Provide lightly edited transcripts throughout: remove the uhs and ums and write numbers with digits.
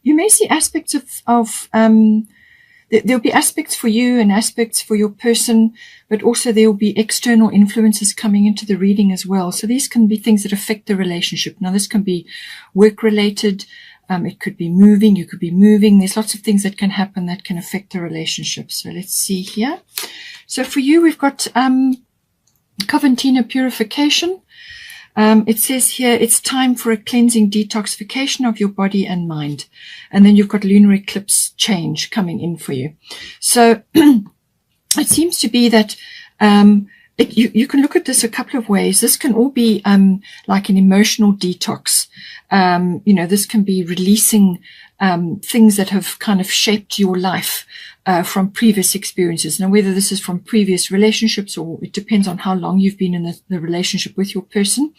You may see aspects of there'll be aspects for you and aspects for your person, but also there will be external influences coming into the reading as well. So these can be things that affect the relationship. Now, this can be work-related. It could be moving. You could be moving. There's lots of things that can happen that can affect the relationship. So let's see here. So for you, we've got Coventina purification. It says here, it's time for a cleansing detoxification of your body and mind. And then you've got lunar eclipse change coming in for you. So it seems to be that you can look at this a couple of ways. This can all be like an emotional detox. This can be releasing things that have kind of shaped your life from previous experiences. Now, whether this is from previous relationships or it depends on how long you've been in the relationship with your person.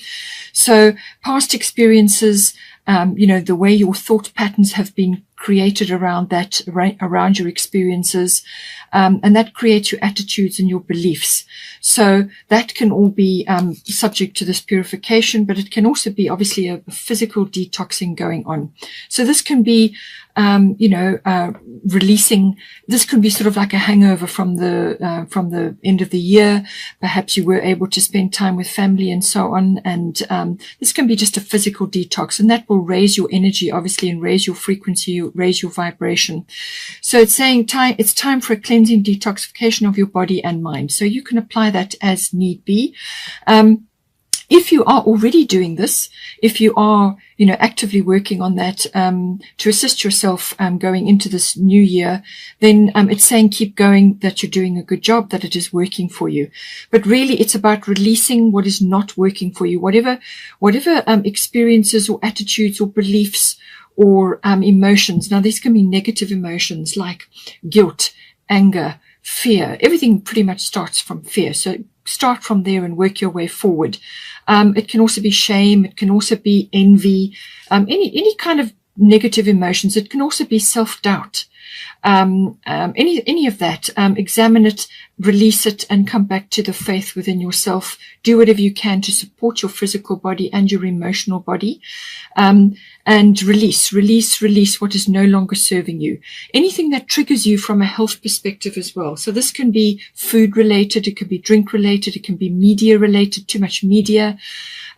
So past experiences, the way your thought patterns have been created around that, around your experiences, and that creates your attitudes and your beliefs. So that can all be subject to this purification, but it can also be obviously a physical detoxing going on. So this can be releasing. This can be sort of like a hangover from the end of the year. Perhaps you were able to spend time with family and so on. And this can be just a physical detox, and that will raise your energy, obviously, and raise your frequency, raise your vibration. So it's saying it's time for a cleansing detoxification of your body and mind. So you can apply that as need be. If you are already doing this, if you are, actively working on that, to assist yourself, going into this new year, then, it's saying keep going, that you're doing a good job, that it is working for you. But really it's about releasing what is not working for you, whatever, experiences or attitudes or beliefs or, emotions. Now, these can be negative emotions like guilt, anger, fear. Everything pretty much starts from fear. So start from there and work your way forward. It can also be shame. It can also be envy, any kind of negative emotions. It can also be self-doubt. Any of that. Examine it, release it, and come back to the faith within yourself. Do whatever you can to support your physical body and your emotional body. And release what is no longer serving you. Anything that triggers you from a health perspective as well. So this can be food related. It can be drink related. It can be media related, too much media.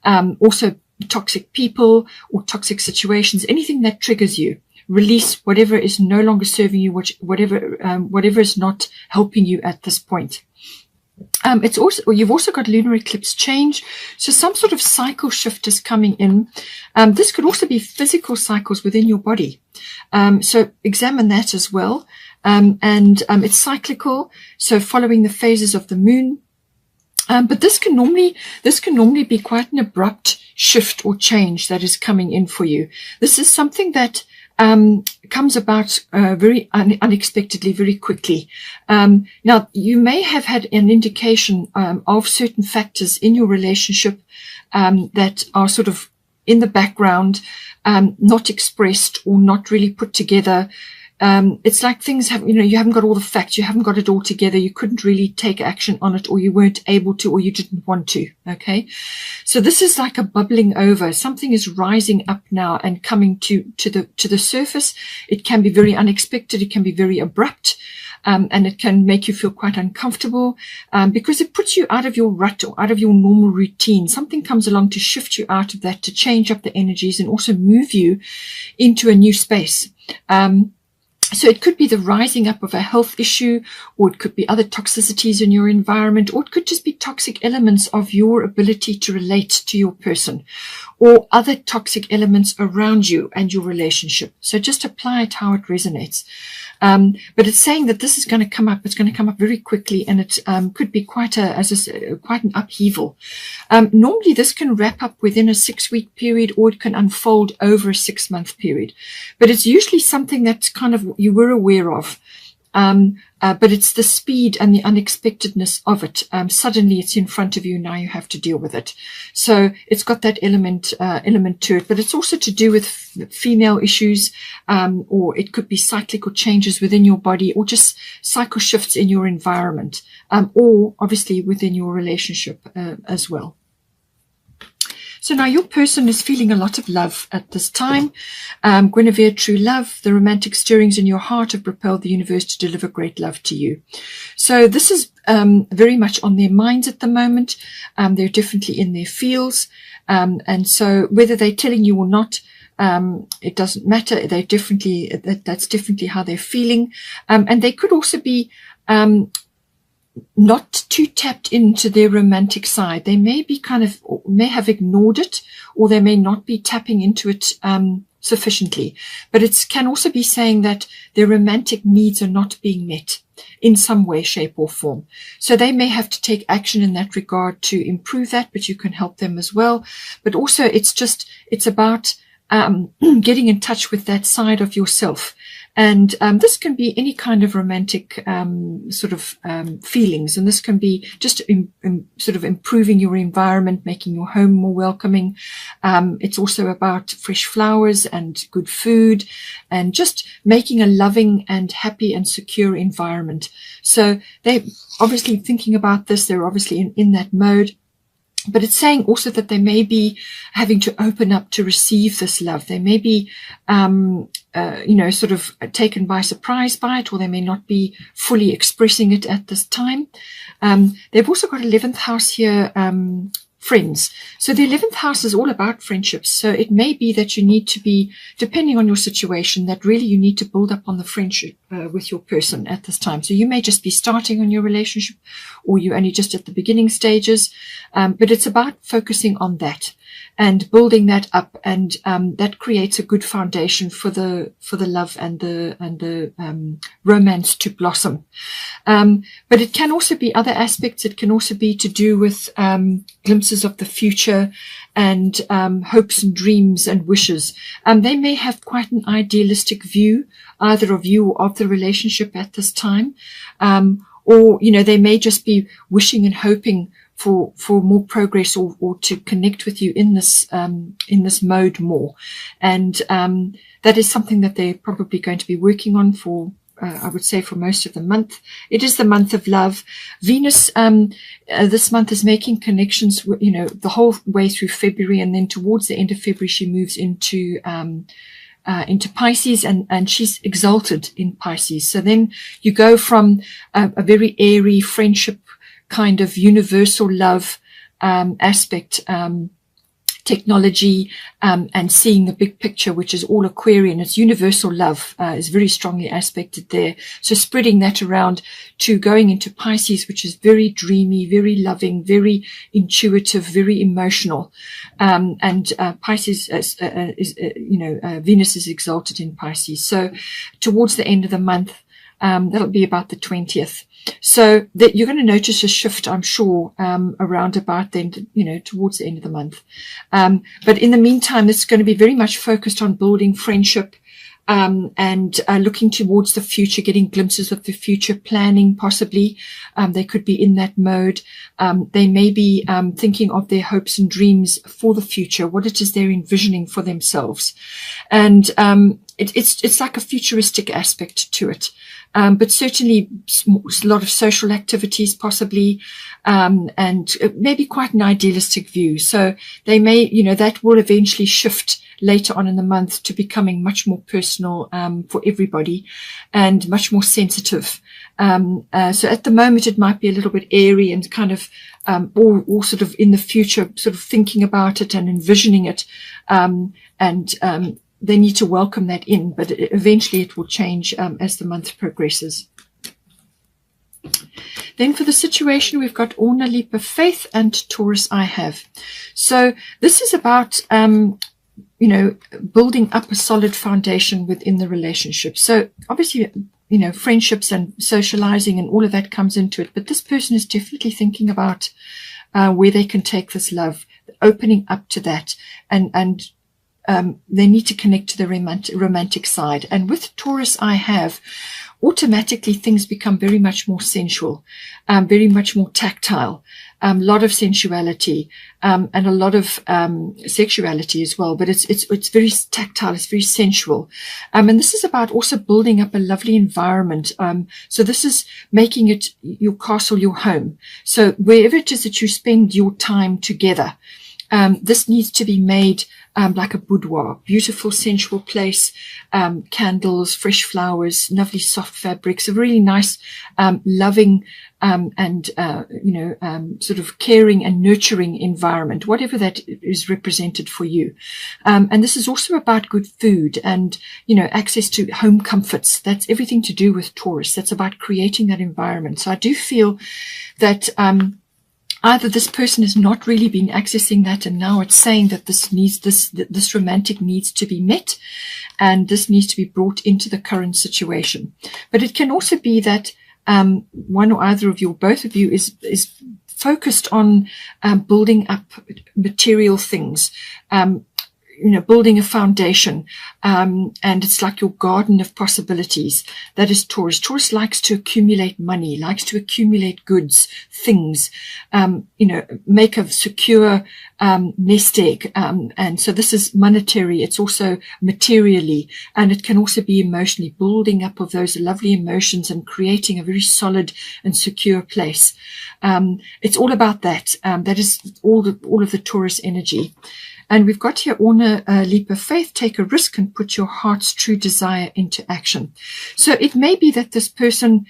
Also toxic people or toxic situations, anything that triggers you. Release whatever is no longer serving you, whatever is not helping you at this point. You've also got lunar eclipse change. So some sort of cycle shift is coming in. This could also be physical cycles within your body. So examine that as well. It's cyclical. So following the phases of the moon. But this can normally be quite an abrupt shift or change that is coming in for you. This is something that comes about very unexpectedly, very quickly. Now, you may have had an indication of certain factors in your relationship that are sort of in the background, not expressed or not really put together. It's like things have, you haven't got all the facts, you haven't got it all together, you couldn't really take action on it, or you weren't able to, or you didn't want to. Okay. So this is like a bubbling over. Something is rising up now and coming to the surface. It can be very unexpected. It can be very abrupt. And it can make you feel quite uncomfortable, because it puts you out of your rut or out of your normal routine. Something comes along to shift you out of that, to change up the energies and also move you into a new space. So it could be the rising up of a health issue, or it could be other toxicities in your environment, or it could just be toxic elements of your ability to relate to your person, or other toxic elements around you and your relationship. So just apply it how it resonates. But it's saying that this is going to come up. It's going to come up very quickly, and it could be quite an upheaval. Normally, this can wrap up within a 6-week period, or it can unfold over a 6-month period. But it's usually something that's kind of you were aware of. But it's the speed and the unexpectedness of it. Suddenly it's in front of you. Now you have to deal with it. So it's got that element to it, but it's also to do with female issues, or it could be cyclical changes within your body, or just cycle shifts in your environment, or obviously within your relationship, as well. So now your person is feeling a lot of love at this time. Guinevere, true love, the romantic stirrings in your heart have propelled the universe to deliver great love to you. So this is very much on their minds at the moment. They're definitely in their feels. And so whether they're telling you or not, it doesn't matter. They definitely, that's definitely how they're feeling. And they could also be not too tapped into their romantic side. They may be may have ignored it, or they may not be tapping into it sufficiently. But it can also be saying that their romantic needs are not being met in some way, shape or form. So they may have to take action in that regard to improve that, but you can help them as well. But also it's about getting in touch with that side of yourself. And this can be any kind of romantic feelings. And this can be just sort of improving your environment, making your home more welcoming. It's also about fresh flowers and good food and just making a loving and happy and secure environment. So they're obviously thinking about this. They're obviously in that mode. But it's saying also that they may be having to open up to receive this love. They may be, sort of taken by surprise by it, or they may not be fully expressing it at this time. They've also got 11th house here, friends. So the 11th house is all about friendships. So it may be that you need to be, depending on your situation, that really you need to build up on the friendship with your person at this time. So you may just be starting on your relationship, or you're only just at the beginning stages. But it's about focusing on that and building that up, and that creates a good foundation for the love and the romance to blossom. But it can also be other aspects. It can also be to do with glimpses of the future and hopes and dreams and wishes. They may have quite an idealistic view, either of you or of the relationship at this time, or they may just be wishing and hoping for more progress, or to connect with you in this mode more. And that is something that they're probably going to be working on for, I would say, for most of the month. It is the month of love. Venus, this month is making connections, the whole way through February, and then towards the end of February, she moves into Pisces, and she's exalted in Pisces. So then you go from a very airy friendship, kind of universal love aspect, technology, and seeing the big picture, which is all Aquarian. It's universal love is very strongly aspected there. So spreading that around to going into Pisces, which is very dreamy, very loving, very intuitive, very emotional. And Pisces is Venus is exalted in Pisces. So towards the end of the month, that'll be about the 20th. So that you're going to notice a shift, I'm sure, around about then, towards the end of the month. But in the meantime, it's going to be very much focused on building friendship, and looking towards the future, getting glimpses of the future, planning possibly. They could be in that mode. They may be thinking of their hopes and dreams for the future, what it is they're envisioning for themselves. And it's like a futuristic aspect to it. But certainly a lot of social activities possibly, and maybe quite an idealistic view. So they may, that will eventually shift later on in the month to becoming much more personal for everybody, and much more sensitive. So at the moment it might be a little bit airy and kind of all sort of in the future, sort of thinking about it and envisioning it, and they need to welcome that in, but eventually it will change as the month progresses. Then for the situation, we've got Orna, Leap of Faith, and Taurus, I Have. So this is about, building up a solid foundation within the relationship. So obviously, friendships and socializing and all of that comes into it. But this person is definitely thinking about where they can take this love, opening up to that, and they need to connect to the romantic side. And with Taurus, I Have, automatically things become very much more sensual, very much more tactile, a lot of sensuality, and a lot of sexuality as well. But it's very tactile, it's very sensual. And this is about also building up a lovely environment. So this is making it your castle, your home. So wherever it is that you spend your time together, This needs to be made like a boudoir, beautiful, sensual place, candles, fresh flowers, lovely soft fabrics, a really nice, loving, and sort of caring and nurturing environment, whatever that is represented for you. And this is also about good food and, access to home comforts. That's everything to do with Taurus. That's about creating that environment. So I do feel that, either this person has not really been accessing that, and now it's saying that this romantic needs to be met, and this needs to be brought into the current situation. But it can also be that one or either of you, or both of you, is focused on building up material things, building a foundation, and it's like your garden of possibilities. That is Taurus. Taurus likes to accumulate money, likes to accumulate goods, things, make a secure nest egg. And so this is monetary. It's also materially, and it can also be emotionally, building up of those lovely emotions and creating a very solid and secure place. It's all about that. That is all of the Taurus energy. And we've got here, honor a leap of faith, take a risk, and put your heart's true desire into action. So it may be that this person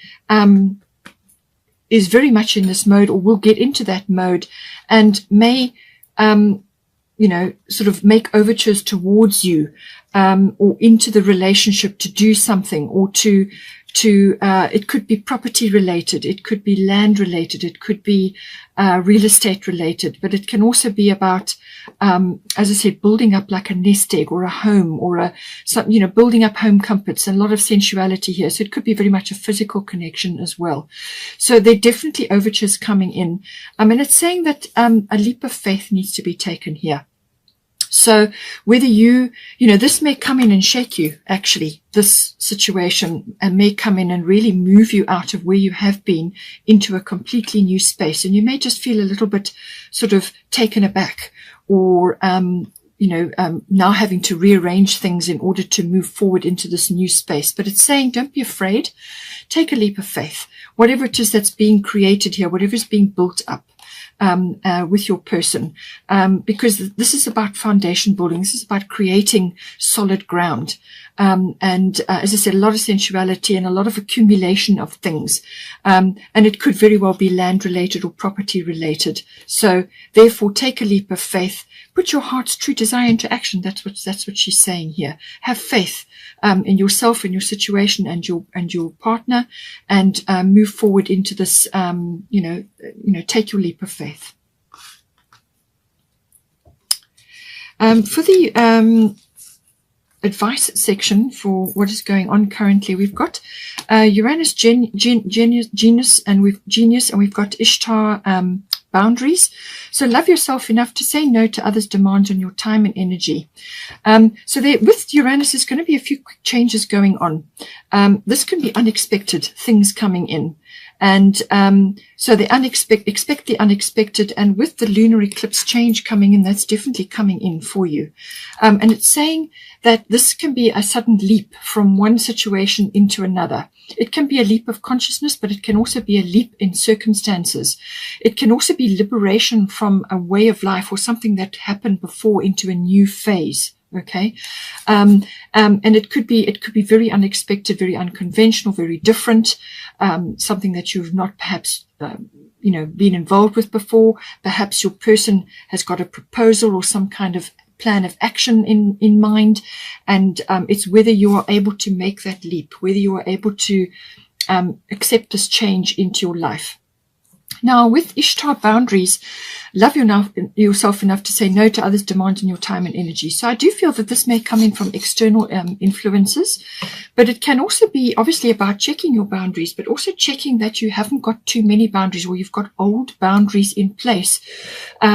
is very much in this mode, or will get into that mode, and may, sort of make overtures towards you, or into the relationship to do something, or to it could be property related, it could be land related, it could be real estate related, but it can also be about, as I said, building up like a nest egg or a home, or building up home comforts, and a lot of sensuality here. So it could be very much a physical connection as well. So there are definitely overtures coming in. And it's saying that a leap of faith needs to be taken here. So whether this may come in and shake you, actually, this situation, and may come in and really move you out of where you have been into a completely new space. And you may just feel a little bit sort of taken aback, or, now having to rearrange things in order to move forward into this new space. But it's saying, don't be afraid. Take a leap of faith. Whatever it is that's being created here, whatever is being built up, with your person, because this is about foundation building. This is about creating solid ground. And as I said, a lot of sensuality and a lot of accumulation of things. And it could very well be land related or property related. So therefore, take a leap of faith, put your heart's true desire into action. That's what she's saying here. Have faith, in yourself, in your situation, and your partner, and move forward into this, take your leap of faith. For the advice section for what is going on currently, we've got Uranus genius, and we've got Ishtar boundaries. So love yourself enough to say no to others' demands on your time and energy. So there, with Uranus, there's going to be a few quick changes going on. This can be unexpected things coming in. And so expect the unexpected, and with the lunar eclipse change coming in, that's definitely coming in for you. And it's saying that this can be a sudden leap from one situation into another. It can be a leap of consciousness, but it can also be a leap in circumstances. It can also be liberation from a way of life or something that happened before into a new phase. Okay. And it could be very unexpected, very unconventional, very different, something that you've not perhaps, been involved with before. Perhaps your person has got a proposal or some kind of plan of action in mind. And, it's whether you are able to make that leap, whether you are able to, accept this change into your life. Now, with Ishtar boundaries, love yourself enough to say no to others' demands on your time and energy. So I do feel that this may come in from external influences, but it can also be obviously about checking your boundaries, but also checking that you haven't got too many boundaries, or you've got old boundaries in place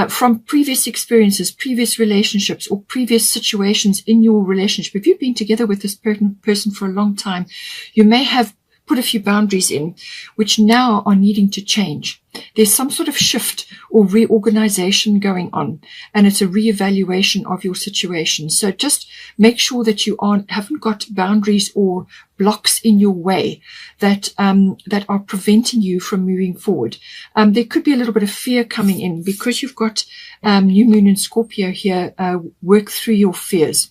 from previous experiences, previous relationships, or previous situations in your relationship. If you've been together with this person for a long time, you may have put a few boundaries in, which now are needing to change. There's some sort of shift or reorganization going on, and it's a reevaluation of your situation. So just make sure that you haven't got boundaries or blocks in your way that that are preventing you from moving forward. There could be a little bit of fear coming in because you've got new moon in Scorpio here. Work through your fears.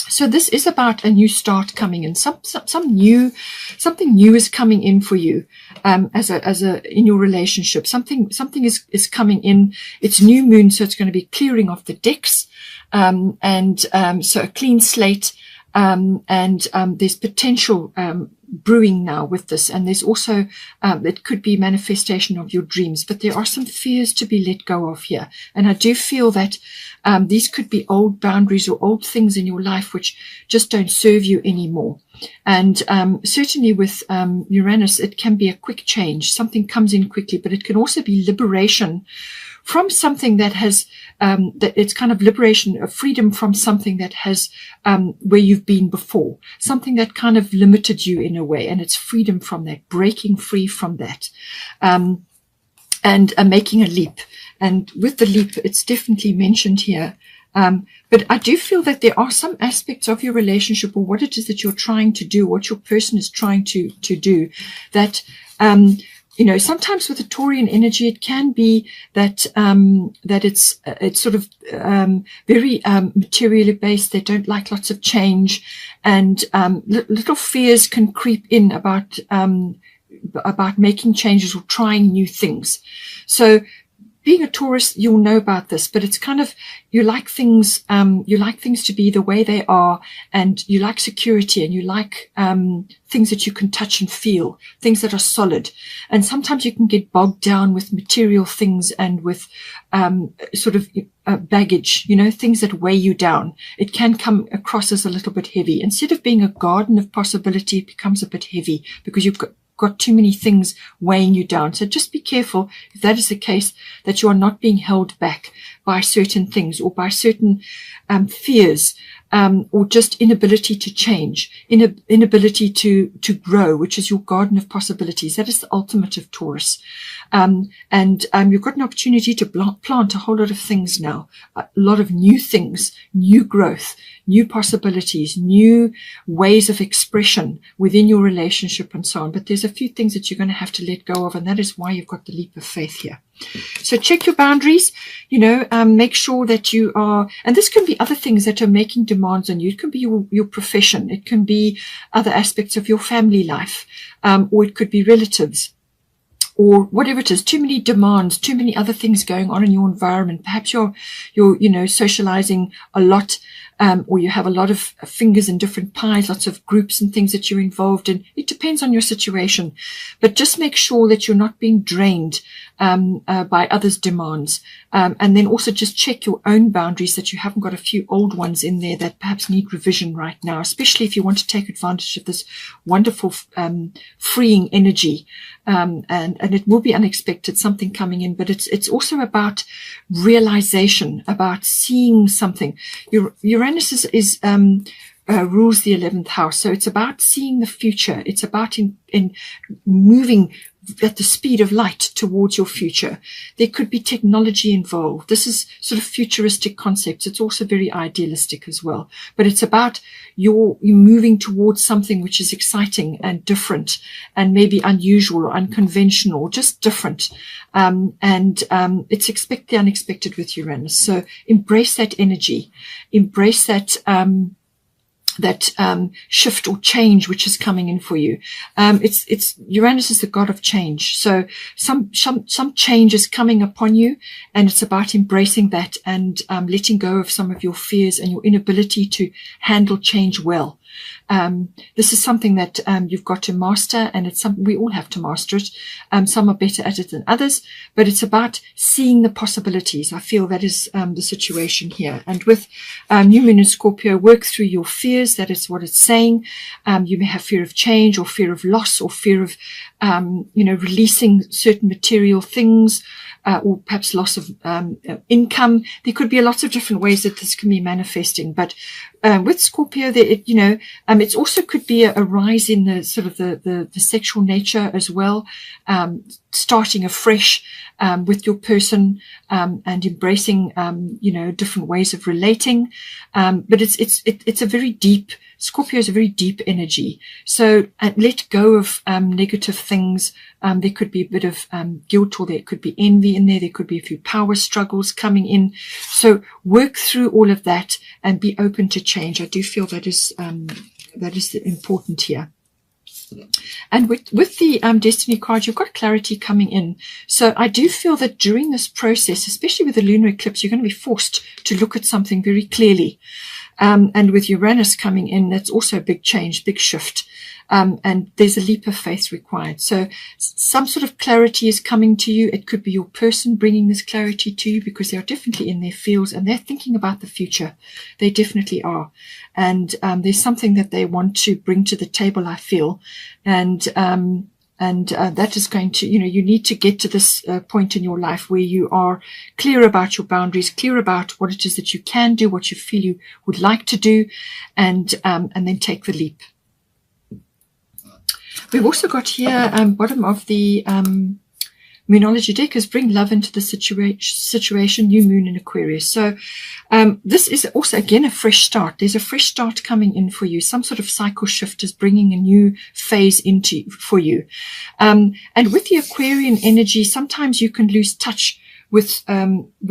So this is about a new start coming in. Something new is coming in for you, in your relationship. Something is coming in. It's new moon, so it's going to be clearing off the decks, so a clean slate. There's potential brewing now with this, and there's also it could be manifestation of your dreams, but there are some fears to be let go of here. And I do feel that these could be old boundaries or old things in your life which just don't serve you anymore. And certainly with Uranus, it can be a quick change. Something comes in quickly, but it can also be liberation from something that has that it's kind of liberation, a freedom from something that has where you've been before, something that kind of limited you in a way, and it's freedom from that, breaking free from that, and making a leap. And with the leap, it's definitely mentioned here. But I do feel that there are some aspects of your relationship, or what it is that you're trying to do, what your person is trying to do, that sometimes with the Taurian energy, it can be that that it's sort of very materially based. They don't like lots of change, and little fears can creep in about making changes or trying new things. So being a Taurus, you'll know about this, but it's kind of, you like things to be the way they are, and you like security, and you like things that you can touch and feel, things that are solid. And sometimes you can get bogged down with material things and with sort of baggage, things that weigh you down. It can come across as a little bit heavy. Instead of being a garden of possibility, it becomes a bit heavy because you've got too many things weighing you down. So just be careful, if that is the case, that you are not being held back by certain things or by certain fears, or just inability to change, inability to grow, which is your garden of possibilities. That is the ultimate of Taurus. You've got an opportunity to plant a whole lot of things now, a lot of new things, new growth, new possibilities, new ways of expression within your relationship and so on. But there's a few things that you're going to have to let go of, and that is why you've got the leap of faith here. So check your boundaries, make sure that you are, and this can be other things that are making demands on you. It can be your profession. It can be other aspects of your family life, or it could be relatives, or whatever it is. Too many demands, too many other things going on in your environment. Perhaps you're socializing a lot, or you have a lot of fingers in different pies, lots of groups and things that you're involved in. It depends on your situation, but just make sure that you're not being drained by others' demands, and then also just check your own boundaries, that you haven't got a few old ones in there that perhaps need revision right now, especially if you want to take advantage of this wonderful freeing energy. And it will be unexpected, something coming in, but it's also about realization, about seeing something. Uranus is rules the 11th house, so it's about seeing the future. It's about in moving at the speed of light towards your future. There could be technology involved. This is sort of futuristic concepts. It's also very idealistic as well, but it's about you moving towards something which is exciting and different and maybe unusual or unconventional, or just different. It's expect the unexpected with Uranus. So embrace that energy, embrace that shift or change which is coming in for you. It's Uranus is the god of change. So some change is coming upon you, and it's about embracing that and letting go of some of your fears and your inability to handle change well. This is something that you've got to master, and it's something we all have to master it. Some are better at it than others, but it's about seeing the possibilities. I feel that is the situation here. And with New Moon in Scorpio, work through your fears. That is what it's saying. You may have fear of change, or fear of loss, or fear of releasing certain material things, or perhaps loss of income. There could be lots of different ways that this can be manifesting. But with Scorpio, it also could be a rise in the sort of the sexual nature as well. starting afresh with your person, and embracing different ways of relating, but it's a very deep, Scorpio is a very deep energy. So let go of negative things. There could be a bit of guilt, or there could be envy in there. There could be a few power struggles coming in. So work through all of that and be open to change. I do feel that is important here. And with the Destiny card, you've got clarity coming in. So I do feel that during this process, especially with the lunar eclipse, you're going to be forced to look at something very clearly. And with Uranus coming in, that's also a big change, big shift. And there's a leap of faith required. So some sort of clarity is coming to you. It could be your person bringing this clarity to you, because they're definitely in their fields and they're thinking about the future. They definitely are. And there's something that they want to bring to the table, I feel. And that is going to, you need to get to this point in your life where you are clear about your boundaries, clear about what it is that you can do, what you feel you would like to do, and then take the leap. We've also got here, bottom of the Moonology deck, is bring love into the situation, new moon in Aquarius. So this is also, again, a fresh start. There's a fresh start coming in for you. Some sort of cycle shift is bringing a new phase for you. And with the Aquarian energy, sometimes you can lose touch with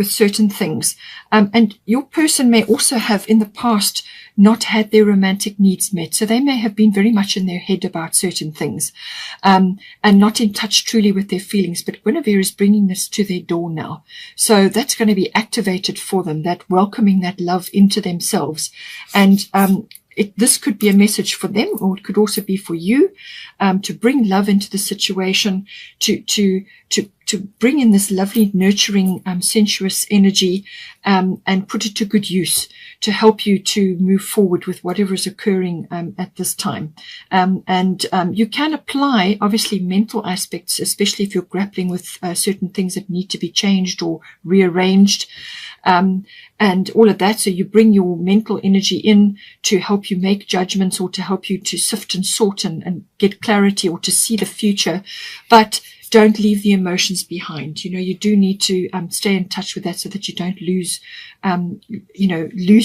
certain things. And your person may also have in the past not had their romantic needs met. So they may have been very much in their head about certain things, and not in touch truly with their feelings. But Guinevere is bringing this to their door now. So that's going to be activated for them, that welcoming that love into themselves. And this could be a message for them, or it could also be for you, to bring love into the situation, to bring in this lovely, nurturing, sensuous energy, and put it to good use to help you to move forward with whatever is occurring at this time. You can apply, obviously, mental aspects, especially if you're grappling with certain things that need to be changed or rearranged, and all of that. So you bring your mental energy in to help you make judgments, or to help you to sift and sort and get clarity, or to see the future. But don't leave the emotions behind. You do need to stay in touch with that, so that you don't lose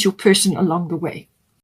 your person along the way.